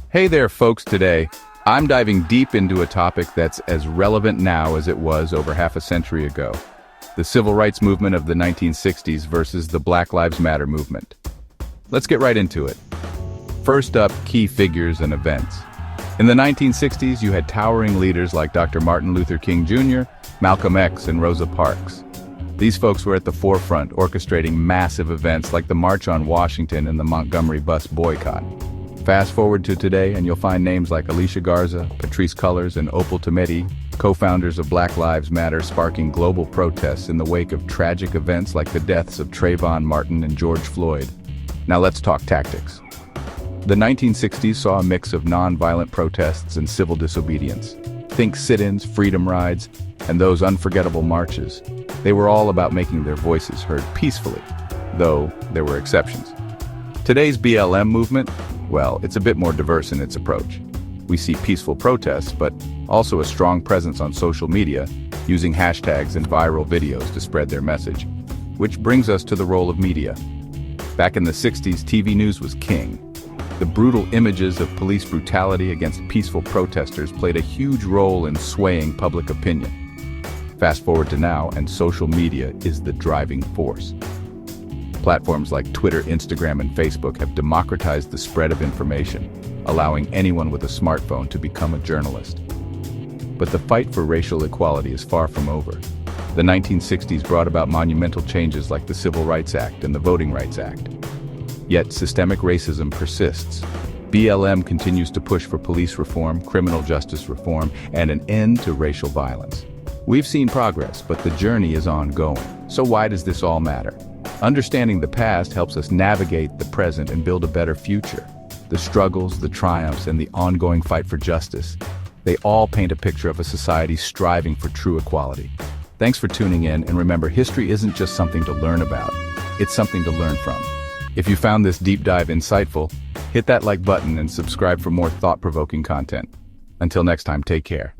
Hey there, folks. Today, I'm diving deep into a topic that's as relevant now as it was over half a century ago. The civil rights movement of the 1960s versus the Black Lives Matter movement. Let's get right into it. First up, key figures and events. In the 1960s, you had towering leaders like Dr. Martin Luther King Jr., Malcolm X, and Rosa Parks. These folks were at the forefront, orchestrating massive events like the March on Washington and the Montgomery bus boycott. Fast forward to today, and you'll find names like Alicia Garza, Patrisse Cullors, and Opal Tometi, co-founders of Black Lives Matter, sparking global protests in the wake of tragic events like the deaths of Trayvon Martin and George Floyd. Now let's talk tactics. The 1960s saw a mix of non-violent protests and civil disobedience. Think sit-ins, freedom rides, and those unforgettable marches. They were all about making their voices heard peacefully, though there were exceptions. Today's BLM movement, well, it's a bit more diverse in its approach. We see peaceful protests, but also a strong presence on social media, using hashtags and viral videos to spread their message. Which brings us to the role of media. Back in the 60s, TV news was king. The brutal images of police brutality against peaceful protesters played a huge role in swaying public opinion. Fast forward to now, and social media is the driving force. Platforms like Twitter, Instagram, and Facebook have democratized the spread of information, allowing anyone with a smartphone to become a journalist. But the fight for racial equality is far from over. The 1960s brought about monumental changes like the Civil Rights Act and the Voting Rights Act. Yet systemic racism persists. BLM continues to push for police reform, criminal justice reform, and an end to racial violence. We've seen progress, but the journey is ongoing. So why does this all matter? Understanding the past helps us navigate the present and build a better future. The struggles, the triumphs, and the ongoing fight for justice, they all paint a picture of a society striving for true equality. Thanks for tuning in, and remember, history isn't just something to learn about, it's something to learn from. If you found this deep dive insightful, hit that like button and subscribe for more thought-provoking content. Until next time, take care.